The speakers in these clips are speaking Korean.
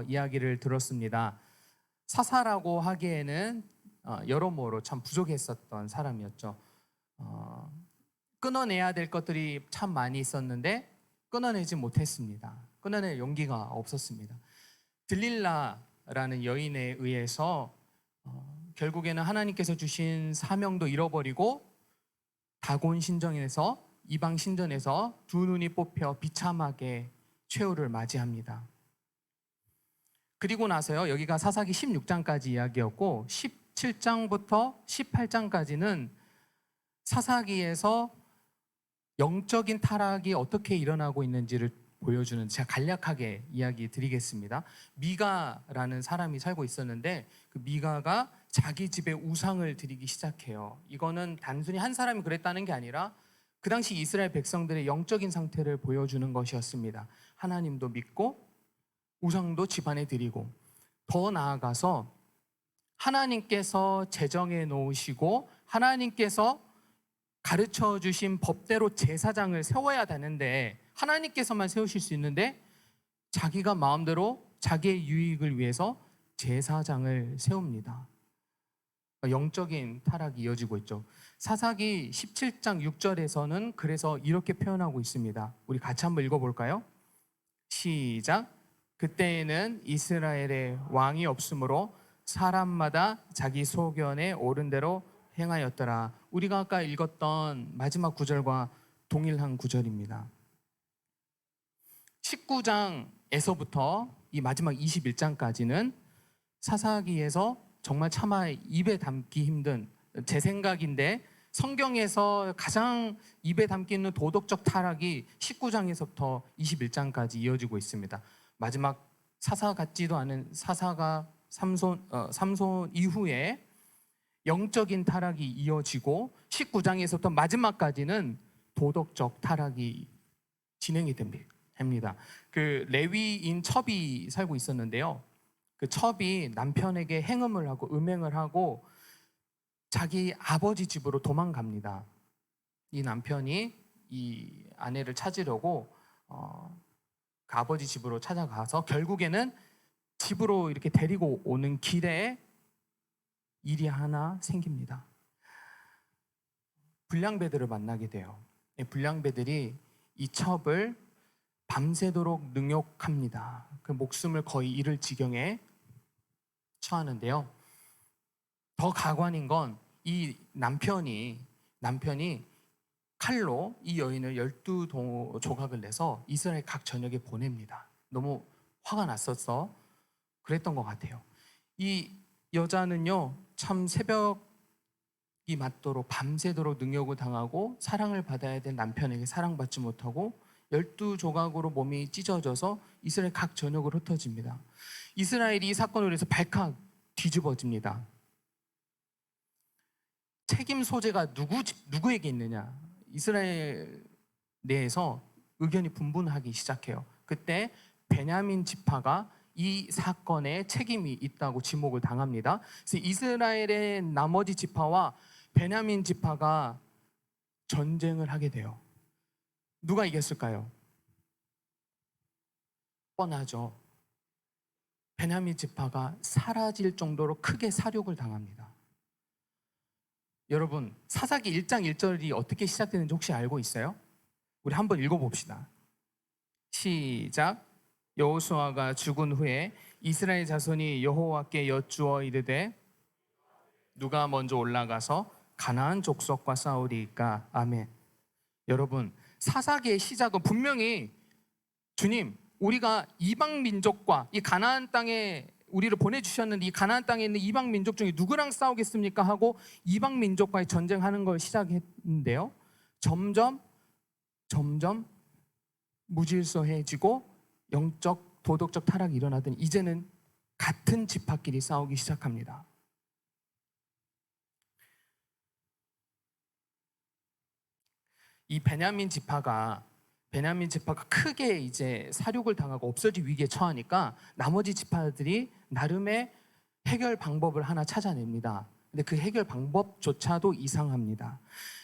이야기를 들었습니다. 사사라고 하기에는 여러모로 참 부족했었던 사람이었죠. 어, 끊어내야 될 것들이 참 많이 있었는데 끊어내지 못했습니다. 끊어낼 용기가 없었습니다. 들릴라라는 여인에 의해서 결국에는 하나님께서 주신 사명도 잃어버리고 다곤 신전에서 이방 신전에서 두 눈이 뽑혀 비참하게 최후를 맞이합니다. 그리고 나서요, 여기가 사사기 16장까지 이야기였고 17장부터 18장까지는 사사기에서 영적인 타락이 어떻게 일어나고 있는지를 보여주는, 제가 간략하게 이야기 드리겠습니다. 미가라는 사람이 살고 있었는데 그 미가가 자기 집에 우상을 드리기 시작해요. 이거는 단순히 한 사람이 그랬다는 게 아니라 그 당시 이스라엘 백성들의 영적인 상태를 보여주는 것이었습니다. 하나님도 믿고 우상도 집안에 드리고, 더 나아가서 하나님께서 제정해 놓으시고 하나님께서 가르쳐 주신 법대로 제사장을 세워야 되는데, 하나님께서만 세우실 수 있는데 자기가 마음대로 자기의 유익을 위해서 제사장을 세웁니다. 영적인 타락이 이어지고 있죠. 사사기 17장 6절에서는 그래서 이렇게 표현하고 있습니다. 우리 같이 한번 읽어볼까요? 시작. 그때에는 이스라엘에 왕이 없으므로 사람마다 자기 소견에 옳은 대로 행하였더라. 우리가 아까 읽었던 마지막 구절과 동일한 구절입니다. 19장에서부터 이 마지막 21장까지는 사사기에서 정말 차마 입에 담기 힘든, 제 생각인데 성경에서 가장 입에 담기 있는 도덕적 타락이 19장에서부터 21장까지 이어지고 있습니다. 마지막 사사 같지도 않은 사사가 삼손 이후에 영적인 타락이 이어지고 19장에서부터 마지막까지는 도덕적 타락이 진행이 됩니다. 그 레위인 첩이 살고 있었는데요. 그 첩이 남편에게 행음을 하고 음행을 하고 자기 아버지 집으로 도망갑니다. 이 남편이 이 아내를 찾으려고 그 아버지 집으로 찾아가서 결국에는 집으로 이렇게 데리고 오는 길에 일이 하나 생깁니다. 불량배들을 만나게 돼요. 불량배들이 이 첩을 밤새도록 능욕합니다. 그 목숨을 거의 잃을 지경에 처하는데요. 더 가관인 건 이 남편이 칼로 이 여인을 12조각을 내서 이스라엘 각 전역에 보냅니다. 너무 화가 났었어. 그랬던 것 같아요. 이 여자는요, 참 새벽이 맞도록 밤새도록 능욕을 당하고 사랑을 받아야 될 남편에게 사랑받지 못하고 12조각으로 몸이 찢어져서 이스라엘 각 전역으로 흩어집니다. 이스라엘이 이 사건으로 해서 발칵 뒤집어집니다. 책임 소재가 누구에게 있느냐? 이스라엘 내에서 의견이 분분하기 시작해요. 그때 베냐민 지파가 이 사건에 책임이 있다고 지목을 당합니다. 그래서 이스라엘의 나머지 지파와 베냐민 지파가 전쟁을 하게 돼요. 누가 이겼을까요? 뻔하죠. 베냐민 지파가 사라질 정도로 크게 사륙을 당합니다. 여러분, 사사기 1장 1절이 어떻게 시작되는지 혹시 알고 있어요? 우리 한번 읽어봅시다. 시작. 여호수아가 죽은 후에 이스라엘 자손이 여호와께 여쭈어 이르되 누가 먼저 올라가서 가나안 족속과 싸우리까? 아멘. 여러분, 사사기의 시작은 분명히 주님, 우리가 이방 민족과 이 가나안 땅에 우리를 보내주셨는데 이 가나안 땅에 있는 이방 민족 중에 누구랑 싸우겠습니까? 하고 이방 민족과의 전쟁하는 걸 시작했는데요. 점점 무질서해지고 영적 도덕적 타락이 일어나더니 이제는 같은 지파끼리 싸우기 시작합니다. 이 베냐민 지파가 크게 이제 사륙을 당하고 없어질 위기에 처하니까 나머지 지파들이 나름의 해결 방법을 하나 찾아냅니다. 근데 그 해결 방법조차도 이상합니다.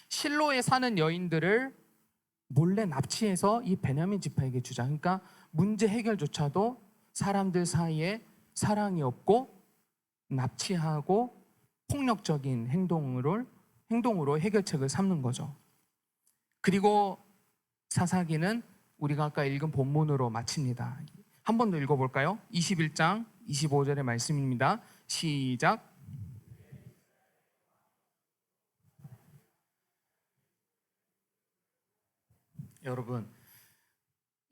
실로에 사는 여인들을 몰래 납치해서 이 베냐민 지파에게 주자. 그러니까 문제 해결조차도 사람들 사이에 사랑이 없고 납치하고 폭력적인 행동으로 해결책을 삼는 거죠. 그리고 사사기는 우리가 아까 읽은 본문으로 마칩니다. 한 번 더 읽어볼까요? 21장 25절의 말씀입니다. 시작. 여러분,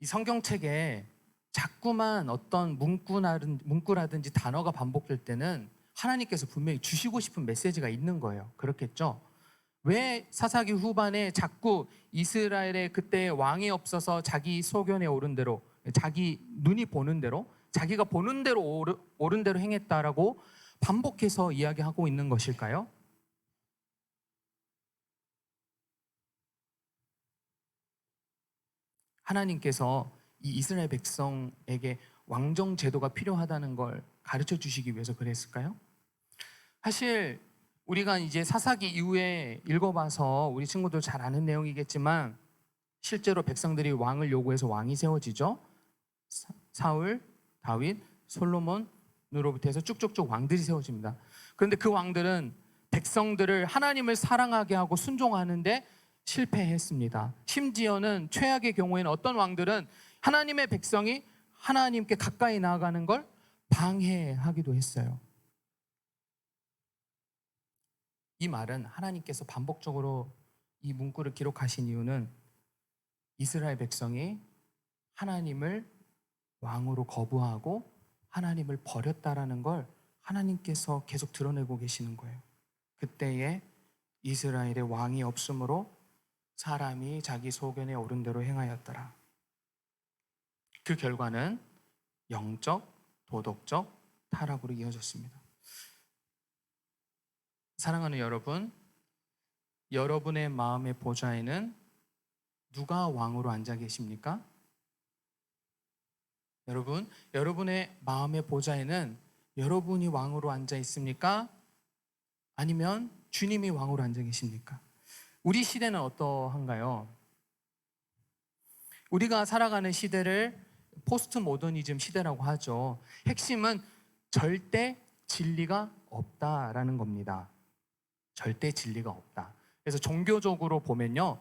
이 성경책에 자꾸만 어떤 문구라든지 단어가 반복될 때는 하나님께서 분명히 주시고 싶은 메시지가 있는 거예요. 그렇겠죠? 왜 사사기 후반에 자꾸 이스라엘의 그때 왕이 없어서 자기 소견에 오른 대로, 자기 눈이 보는 대로, 자기가 보는 대로 옳은 대로 행했다라고 반복해서 이야기하고 있는 것일까요? 하나님께서 이 이스라엘 백성에게 왕정 제도가 필요하다는 걸 가르쳐 주시기 위해서 그랬을까요? 사실 우리가 이제 사사기 이후에 읽어봐서 우리 친구들 잘 아는 내용이겠지만 실제로 백성들이 왕을 요구해서 왕이 세워지죠. 사울, 다윗, 솔로몬으로부터 해서 쭉쭉쭉 왕들이 세워집니다. 그런데 그 왕들은 백성들을 하나님을 사랑하게 하고 순종하는데 실패했습니다. 심지어는 최악의 경우에는 어떤 왕들은 하나님의 백성이 하나님께 가까이 나아가는 걸 방해하기도 했어요. 이 말은 하나님께서 반복적으로 이 문구를 기록하신 이유는 이스라엘 백성이 하나님을 왕으로 거부하고 하나님을 버렸다라는 걸 하나님께서 계속 드러내고 계시는 거예요. 그때에 이스라엘의 왕이 없으므로 사람이 자기 소견에 오른 대로 행하였더라. 그 결과는 영적, 도덕적 타락으로 이어졌습니다. 사랑하는 여러분, 여러분의 마음의 보좌에는 누가 왕으로 앉아 계십니까? 여러분, 여러분의 마음의 보좌에는 여러분이 왕으로 앉아 있습니까? 아니면 주님이 왕으로 앉아 계십니까? 우리 시대는 어떠한가요? 우리가 살아가는 시대를 포스트 모더니즘 시대라고 하죠. 핵심은 절대 진리가 없다라는 겁니다. 절대 진리가 없다. 그래서 종교적으로 보면요,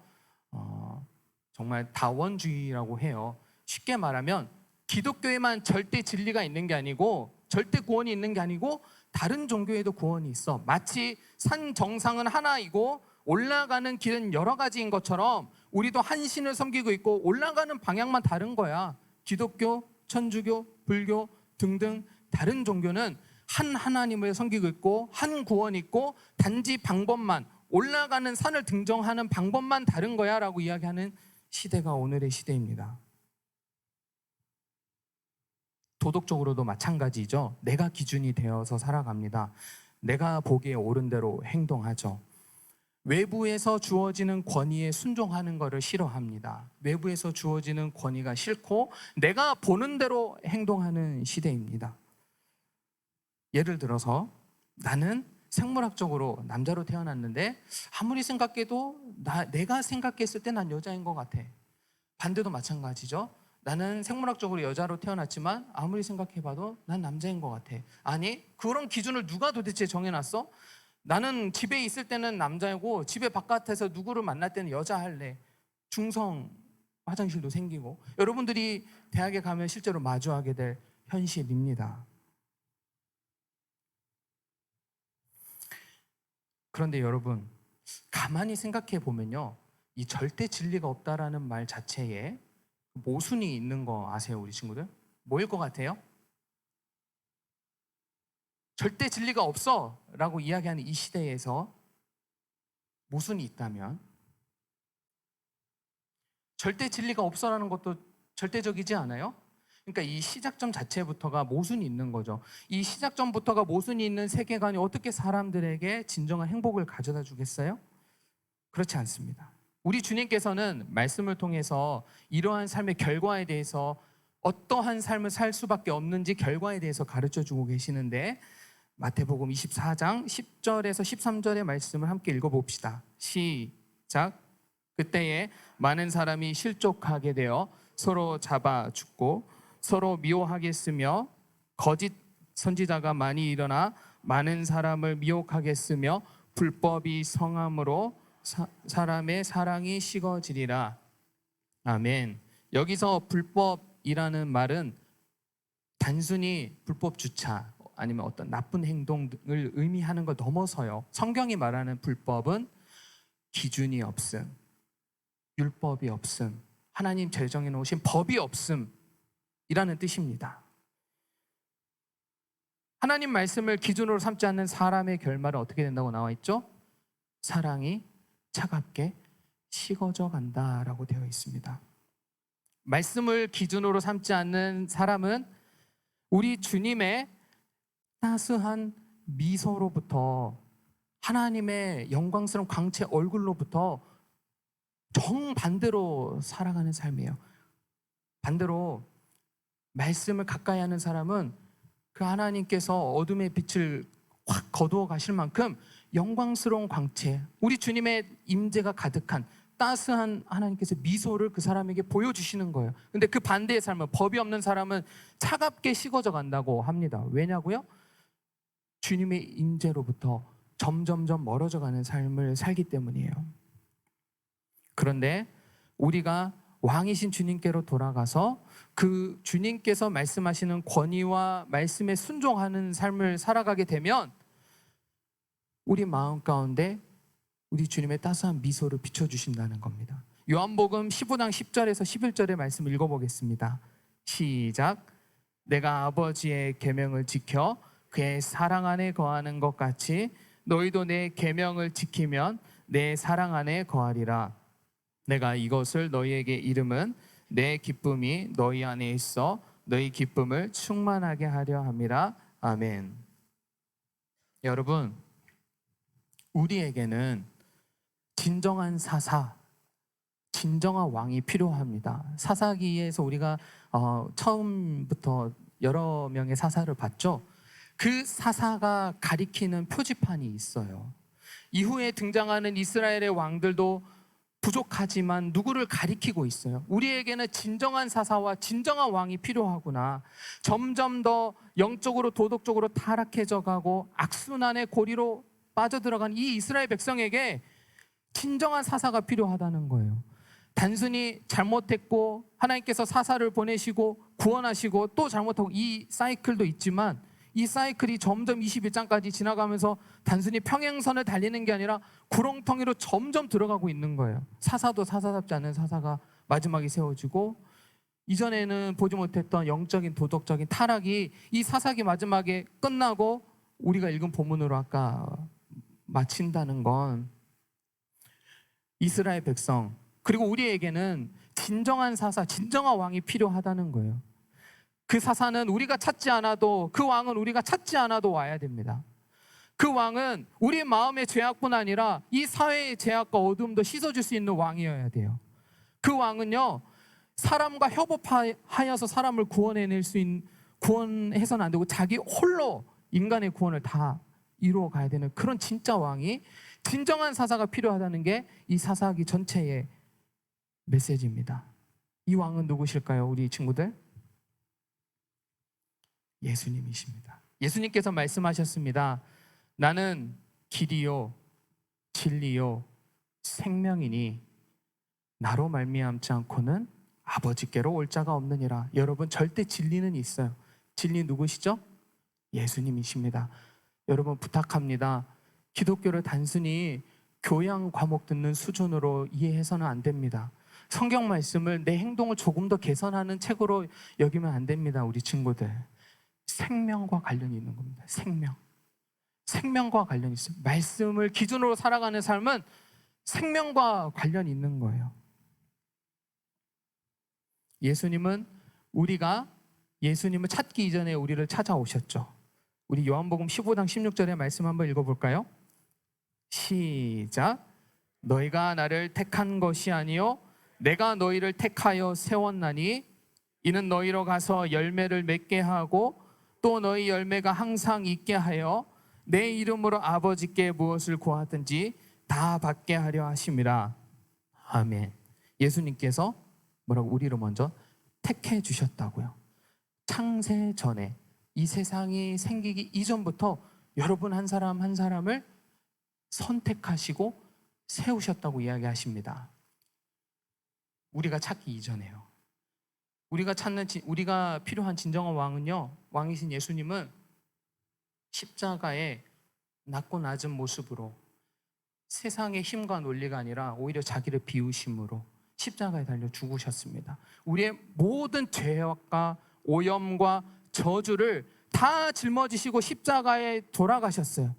정말 다원주의라고 해요. 쉽게 말하면 기독교에만 절대 진리가 있는 게 아니고 절대 구원이 있는 게 아니고 다른 종교에도 구원이 있어. 마치 산 정상은 하나이고 올라가는 길은 여러 가지인 것처럼 우리도 한 신을 섬기고 있고 올라가는 방향만 다른 거야. 기독교, 천주교, 불교 등등 다른 종교는 한 하나님을 섬기고 있고 한 구원이 있고 단지 방법만, 올라가는 산을 등정하는 방법만 다른 거야 라고 이야기하는 시대가 오늘의 시대입니다. 도덕적으로도 마찬가지죠. 내가 기준이 되어서 살아갑니다. 내가 보기에 옳은 대로 행동하죠. 외부에서 주어지는 권위에 순종하는 것을 싫어합니다. 외부에서 주어지는 권위가 싫고 내가 보는 대로 행동하는 시대입니다. 예를 들어서 나는 생물학적으로 남자로 태어났는데 아무리 생각해도 내가 생각했을 때 난 여자인 것 같아. 반대도 마찬가지죠. 나는 생물학적으로 여자로 태어났지만 아무리 생각해봐도 난 남자인 것 같아. 아니, 그런 기준을 누가 도대체 정해놨어? 나는 집에 있을 때는 남자이고 집에 바깥에서 누구를 만날 때는 여자 할래. 중성 화장실도 생기고 여러분들이 대학에 가면 실제로 마주하게 될 현실입니다. 그런데 여러분, 가만히 생각해 보면요, 이 절대 진리가 없다라는 말 자체에 모순이 있는 거 아세요, 우리 친구들? 뭐일 것 같아요? 절대 진리가 없어 라고 이야기하는 이 시대에서 모순이 있다면 절대 진리가 없어라는 것도 절대적이지 않아요? 그러니까 이 시작점 자체부터가 모순이 있는 거죠. 이 시작점부터가 모순이 있는 세계관이 어떻게 사람들에게 진정한 행복을 가져다 주겠어요? 그렇지 않습니다. 우리 주님께서는 말씀을 통해서 이러한 삶의 결과에 대해서 어떠한 삶을 살 수밖에 없는지 결과에 대해서 가르쳐 주고 계시는데 마태복음 24장 10절에서 13절의 말씀을 함께 읽어봅시다. 시작. 그때에 많은 사람이 실족하게 되어 서로 잡아 죽고 서로 미워하겠으며 거짓 선지자가 많이 일어나 많은 사람을 미혹하겠으며 불법이 성함으로 사람의 사랑이 식어지리라. 아멘. 여기서 불법이라는 말은 단순히 불법 주차 아니면 어떤 나쁜 행동을 의미하는 걸 넘어서요. 성경이 말하는 불법은 기준이 없음, 율법이 없음, 하나님 제정해 놓으신 법이 없음이라는 뜻입니다. 하나님 말씀을 기준으로 삼지 않는 사람의 결말은 어떻게 된다고 나와 있죠? 사랑이 차갑게 식어져 간다라고 되어 있습니다. 말씀을 기준으로 삼지 않는 사람은 우리 주님의 따스한 미소로부터 하나님의 영광스러운 광채 얼굴로부터 정반대로 살아가는 삶이에요. 반대로 말씀을 가까이 하는 사람은 그 하나님께서 어둠의 빛을 확 거두어 가실 만큼 영광스러운 광채, 우리 주님의 임재가 가득한 따스한 하나님께서 미소를 그 사람에게 보여주시는 거예요. 근데 그 반대의 삶은, 법이 없는 사람은 차갑게 식어져 간다고 합니다. 왜냐고요? 주님의 임재로부터 점점점 멀어져 가는 삶을 살기 때문이에요. 그런데 우리가 왕이신 주님께로 돌아가서 그 주님께서 말씀하시는 권위와 말씀에 순종하는 삶을 살아가게 되면 우리 마음 가운데 우리 주님의 따스한 미소를 비춰주신다는 겁니다. 요한복음 15장 10절에서 11절의 말씀을 읽어보겠습니다. 시작. 내가 아버지의 계명을 지켜 그의 사랑 안에 거하는 것 같이 너희도 내 계명을 지키면 내 사랑 안에 거하리라. 내가 이것을 너희에게 이름은 내 기쁨이 너희 안에 있어 너희 기쁨을 충만하게 하려 함이라. 아멘. 여러분, 우리에게는 진정한 사사, 진정한 왕이 필요합니다. 사사기에서 우리가 처음부터 여러 명의 사사를 봤죠. 그 사사가 가리키는 표지판이 있어요. 이후에 등장하는 이스라엘의 왕들도 부족하지만 누구를 가리키고 있어요. 우리에게는 진정한 사사와 진정한 왕이 필요하구나. 점점 더 영적으로 도덕적으로 타락해져 가고 악순환의 고리로 빠져들어간 이 이스라엘 백성에게 진정한 사사가 필요하다는 거예요. 단순히 잘못했고 하나님께서 사사를 보내시고 구원하시고 또 잘못하고 이 사이클도 있지만 이 사이클이 점점 21장까지 지나가면서 단순히 평행선을 달리는 게 아니라 구렁텅이로 점점 들어가고 있는 거예요. 사사도 사사답지 않은 사사가 마지막에 세워지고 이전에는 보지 못했던 영적인 도덕적인 타락이 이 사사기 마지막에 끝나고 우리가 읽은 본문으로 아까 마친다는 건 이스라엘 백성 그리고 우리에게는 진정한 사사, 진정한 왕이 필요하다는 거예요. 그 사사는 우리가 찾지 않아도, 그 왕은 우리가 찾지 않아도 와야 됩니다. 그 왕은 우리 마음의 죄악뿐 아니라 이 사회의 죄악과 어둠도 씻어줄 수 있는 왕이어야 돼요. 그 왕은요, 사람과 협업하여서 사람을 구원해낼 수 있는, 구원해서는 안 되고 자기 홀로 인간의 구원을 다 이루어 가야 되는 그런 진짜 왕이, 진정한 사사가 필요하다는 게 이 사사기 전체의 메시지입니다. 이 왕은 누구실까요, 우리 친구들? 예수님이십니다. 예수님께서 말씀하셨습니다. 나는 길이요 진리요 생명이니 나로 말미암지 않고는 아버지께로 올 자가 없느니라. 여러분, 절대 진리는 있어요. 진리 누구시죠? 예수님이십니다. 여러분, 부탁합니다. 기독교를 단순히 교양 과목 듣는 수준으로 이해해서는 안 됩니다. 성경 말씀을 내 행동을 조금 더 개선하는 책으로 여기면 안 됩니다. 우리 친구들, 생명과 관련이 있는 겁니다. 생명과 관련이 있어요. 말씀을 기준으로 살아가는 삶은 생명과 관련이 있는 거예요. 예수님은 우리가 예수님을 찾기 이전에 우리를 찾아오셨죠. 우리 요한복음 15장 16절의 말씀 한번 읽어볼까요? 시작. 너희가 나를 택한 것이 아니요 내가 너희를 택하여 세웠나니 이는 너희로 가서 열매를 맺게 하고 또 너희 열매가 항상 있게 하여 내 이름으로 아버지께 무엇을 구하든지 다 받게 하려 하심이라. 아멘. 예수님께서 뭐라고 우리를 먼저 택해 주셨다고요. 창세 전에, 이 세상이 생기기 이전부터 여러분 한 사람 한 사람을 선택하시고 세우셨다고 이야기하십니다. 우리가 찾기 이전에요. 우리가 필요한 진정한 왕은요, 왕이신 예수님은 십자가에 낮고 낮은 모습으로 세상의 힘과 논리가 아니라 오히려 자기를 비우심으로 십자가에 달려 죽으셨습니다. 우리의 모든 죄악과 오염과 저주를 다 짊어지시고 십자가에 돌아가셨어요.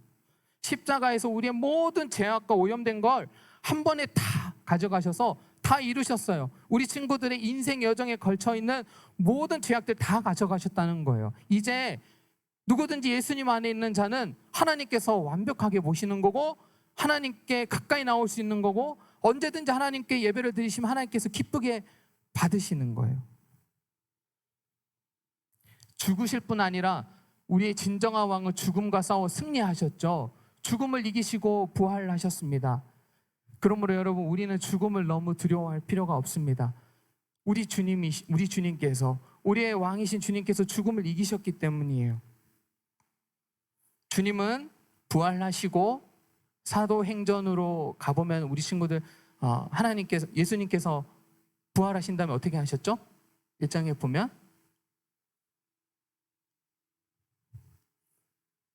십자가에서 우리의 모든 죄악과 오염된 걸 한 번에 다 가져가셔서 다 이루셨어요. 우리 친구들의 인생 여정에 걸쳐 있는 모든 죄악들 다 가져가셨다는 거예요. 이제 누구든지 예수님 안에 있는 자는 하나님께서 완벽하게 보시는 거고, 하나님께 가까이 나올 수 있는 거고, 언제든지 하나님께 예배를 드리시면 하나님께서 기쁘게 받으시는 거예요. 죽으실 뿐 아니라 우리의 진정한 왕은 죽음과 싸워 승리하셨죠. 죽음을 이기시고 부활하셨습니다. 그러므로 여러분, 우리는 죽음을 너무 두려워할 필요가 없습니다. 우리 주님께서, 우리의 왕이신 주님께서 죽음을 이기셨기 때문이에요. 주님은 부활하시고 사도행전으로 가보면 우리 친구들, 예수님께서 부활하신 다음에 어떻게 하셨죠? 1장에 보면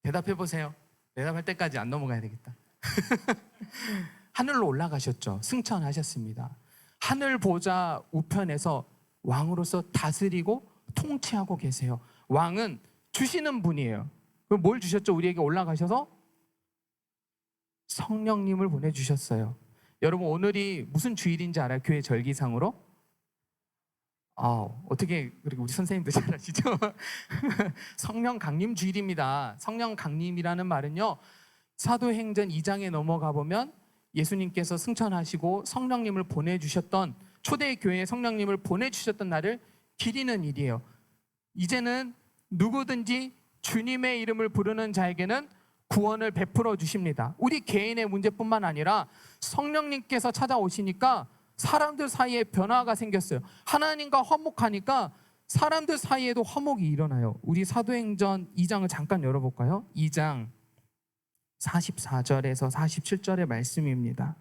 대답해 보세요. 대답할 때까지 안 넘어가야 되겠다. 하늘로 올라가셨죠. 승천하셨습니다. 하늘 보좌 우편에서 왕으로서 다스리고 통치하고 계세요. 왕은 주시는 분이에요. 그럼 뭘 주셨죠? 우리에게 올라가셔서 성령님을 보내주셨어요. 여러분, 오늘이 무슨 주일인지 알아요? 교회 절기상으로? 어떻게 그렇게 우리 선생님도 잘 아시죠? 성령 강림 주일입니다. 성령 강림이라는 말은요, 사도행전 2장에 넘어가 보면 예수님께서 승천하시고 성령님을 보내주셨던, 초대교회에 성령님을 보내주셨던 날을 기리는 일이에요. 이제는 누구든지 주님의 이름을 부르는 자에게는 구원을 베풀어 주십니다. 우리 개인의 문제뿐만 아니라 성령님께서 찾아오시니까 사람들 사이에 변화가 생겼어요. 하나님과 화목하니까 사람들 사이에도 화목이 일어나요. 우리 사도행전 2장을 잠깐 열어볼까요? 2장 44절에서 47절의 말씀입니다.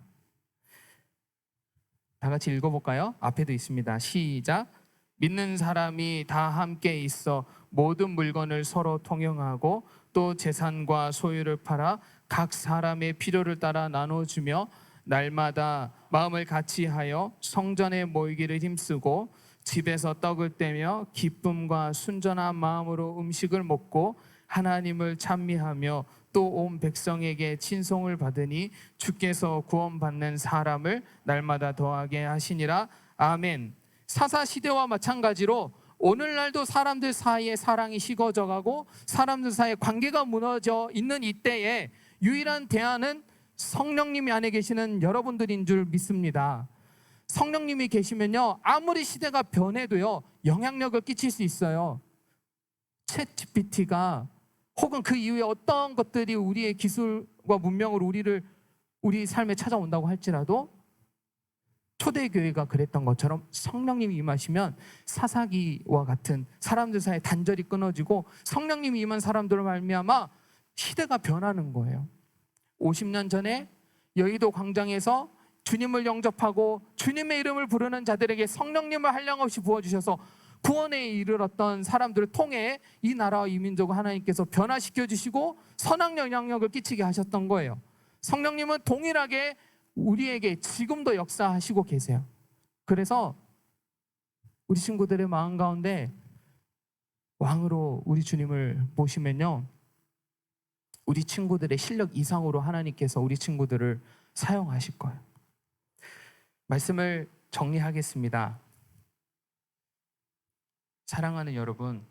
다 같이 읽어볼까요? 앞에도 있습니다. 시작. 믿는 사람이 다 함께 있어 모든 물건을 서로 통용하고 또 재산과 소유를 팔아 각 사람의 필요를 따라 나눠주며 날마다 마음을 같이하여 성전에 모이기를 힘쓰고 집에서 떡을 떼며 기쁨과 순전한 마음으로 음식을 먹고 하나님을 찬미하며 또 온 백성에게 친송을 받으니 주께서 구원받는 사람을 날마다 더하게 하시니라. 아멘. 사사시대와 마찬가지로 오늘날도 사람들 사이에 사랑이 식어져 가고 사람들 사이에 관계가 무너져 있는 이때에 유일한 대안은 성령님이 안에 계시는 여러분들인 줄 믿습니다. 성령님이 계시면요, 아무리 시대가 변해도요 영향력을 끼칠 수 있어요. 챗 GPT가 혹은 그 이후에 어떤 것들이 우리의 기술과 문명으로 우리 삶에 찾아온다고 할지라도 초대교회가 그랬던 것처럼 성령님이 임하시면 사사기와 같은 사람들 사이에 단절이 끊어지고 성령님이 임한 사람들을 말미암아 시대가 변하는 거예요. 50년 전에 여의도 광장에서 주님을 영접하고 주님의 이름을 부르는 자들에게 성령님을 한량없이 부어주셔서 구원에 이르렀던 사람들을 통해 이 나라와 이 민족을 하나님께서 변화시켜 주시고 선한 영향력을 끼치게 하셨던 거예요. 성령님은 동일하게 우리에게 지금도 역사하시고 계세요. 그래서 우리 친구들의 마음 가운데 왕으로 우리 주님을 모시면요, 우리 친구들의 실력 이상으로 하나님께서 우리 친구들을 사용하실 거예요. 말씀을 정리하겠습니다. 사랑하는 여러분,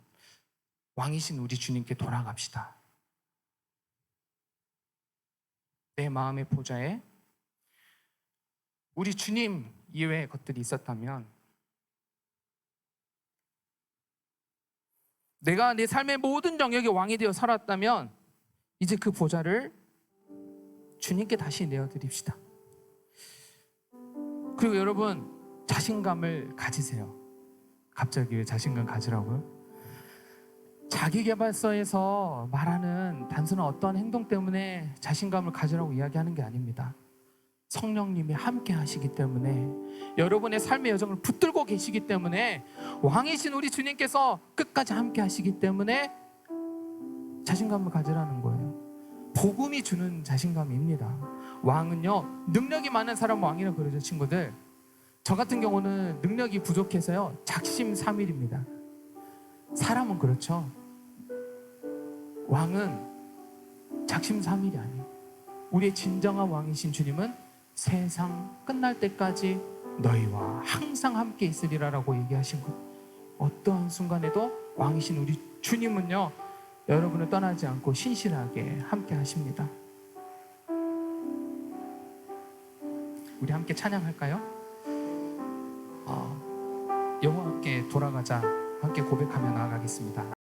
왕이신 우리 주님께 돌아갑시다. 내 마음의 보좌에 우리 주님 이외의 것들이 있었다면, 내가 내 삶의 모든 영역의 왕이 되어 살았다면 이제 그 보좌를 주님께 다시 내어드립시다. 그리고 여러분, 자신감을 가지세요. 갑자기 왜 자신감 가지라고요? 자기계발서에서 말하는 단순한 어떤 행동 때문에 자신감을 가지라고 이야기하는 게 아닙니다. 성령님이 함께 하시기 때문에, 여러분의 삶의 여정을 붙들고 계시기 때문에, 왕이신 우리 주님께서 끝까지 함께 하시기 때문에 자신감을 가지라는 거예요. 복음이 주는 자신감입니다. 왕은요, 능력이 많은 사람 왕이라고 그러죠. 친구들, 저 같은 경우는 능력이 부족해서요 작심삼일입니다. 사람은 그렇죠. 왕은 작심삼일이 아니에요. 우리의 진정한 왕이신 주님은 세상 끝날 때까지 너희와 항상 함께 있으리라라고 얘기하신 것. 어떠한 순간에도 왕이신 우리 주님은요, 여러분을 떠나지 않고 신실하게 함께 하십니다. 우리 함께 찬양할까요? 여호와께 돌아가자, 함께 고백하며 나아가겠습니다.